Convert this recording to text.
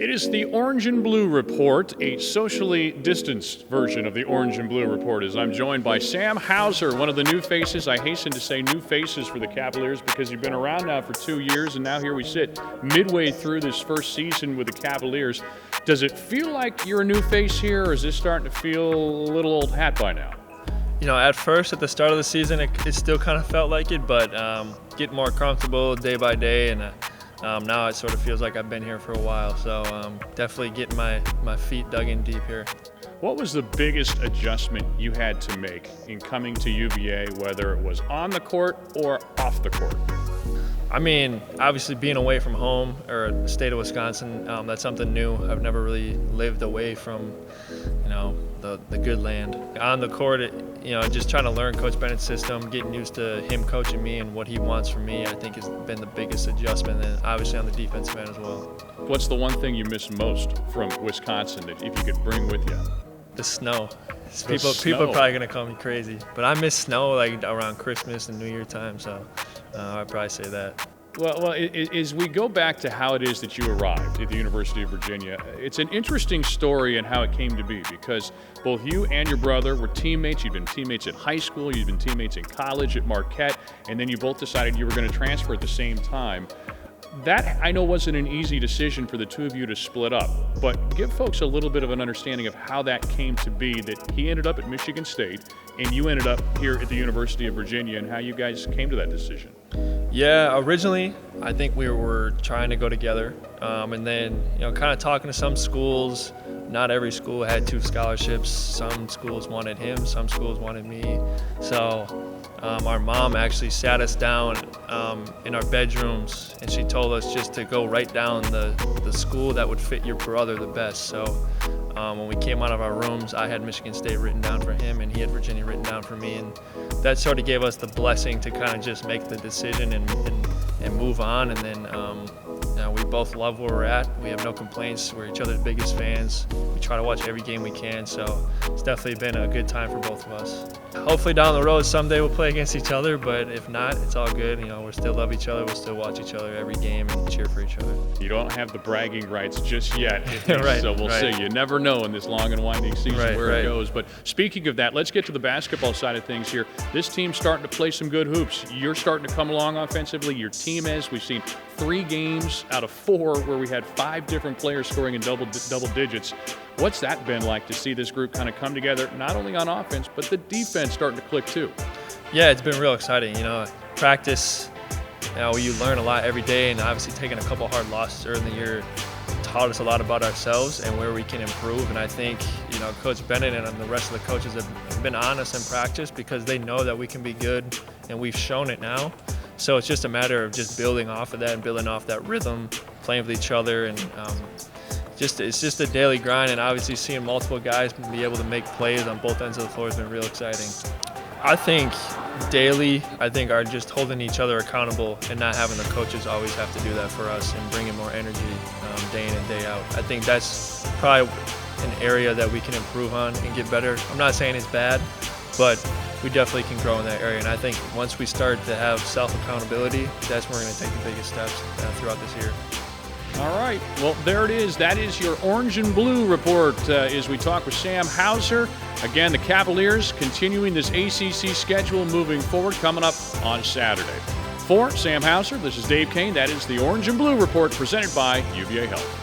It is the Orange and Blue Report, a socially distanced version of the Orange and Blue Report, as I'm joined by Sam Hauser, one of the new faces. I hasten to say new faces for the Cavaliers because you've been around now for 2 years, and now here we sit midway through this first season with the Cavaliers. Does it feel like you're a new face here, or is this starting to feel a little old hat by now? You know, at first, at the start of the season, it still kind of felt like it, but getting more comfortable day by day, and now it sort of feels like I've been here for a while. So definitely getting my feet dug in deep here. What was the biggest adjustment you had to make in coming to UVA, whether it was on the court or off the court? I mean, obviously being away from home or the state of Wisconsin, that's something new. I've never really lived away from, the good land. On the court, just trying to learn Coach Bennett's system, getting used to him coaching me and what he wants from me, I think has been the biggest adjustment, and obviously on the defensive end as well. What's the one thing you miss most from Wisconsin that if you could bring with you? The snow. People are probably gonna call me crazy, but I miss snow like around Christmas and New Year time, so I'd probably say that. Well, as we go back to how it is that you arrived at the University of Virginia, it's an interesting story and how it came to be, because both you and your brother were teammates. You'd been teammates at high school, you'd been teammates in college at Marquette, and then you both decided you were going to transfer at the same time. That, I know, wasn't an easy decision for the two of you to split up, but give folks a little bit of an understanding of how that came to be, that he ended up at Michigan State and you ended up here at the University of Virginia, and how you guys came to that decision. Yeah, originally I think we were trying to go together, and then kind of talking to some schools. Not every school had 2 scholarships. Some schools wanted him, some schools wanted me. So our mom actually sat us down in our bedrooms, and she told us just to go write down the school that would fit your brother the best. So when we came out of our rooms, I had Michigan State written down for him, and he had Virginia written down for me, and that sort of gave us the blessing to kind of just make the decision and move on. And then we both love where we're at. We have no complaints. We're each other's biggest fans. We try to watch every game we can, so it's definitely been a good time for both of us. Hopefully down the road someday we'll play against each other, but if not, it's all good. We still love each other. We'll still watch each other every game and cheer for each other. You don't have the bragging rights just yet, right, so we'll right. see. You never know in this long and winding season where it goes. But speaking of that, let's get to the basketball side of things here. This team's starting to play some good hoops. You're starting to come along offensively. Your team is. We've seen 3 games out of 4 where we had 5 different players scoring in double digits. What's that been like to see this group kind of come together, not only on offense, but the defense starting to click too? Yeah, it's been real exciting. Practice, you learn a lot every day, and obviously taking a couple hard losses early in the year taught us a lot about ourselves and where we can improve. And I think, Coach Bennett and the rest of the coaches have been honest in practice because they know that we can be good, and we've shown it now. So it's just a matter of just building off of that and building off that rhythm, playing with each other, and it's just a daily grind. And obviously seeing multiple guys be able to make plays on both ends of the floor has been real exciting. I think daily, are just holding each other accountable and not having the coaches always have to do that for us and bringing more energy day in and day out. I think that's probably an area that we can improve on and get better. I'm not saying it's bad, but we definitely can grow in that area. And I think once we start to have self-accountability, that's when we're going to take the biggest steps throughout this year. All right. Well, there it is. That is your Orange and Blue Report as we talk with Sam Hauser. Again, the Cavaliers continuing this ACC schedule moving forward, coming up on Saturday. For Sam Hauser, this is Dave Kane. That is the Orange and Blue Report presented by UVA Health.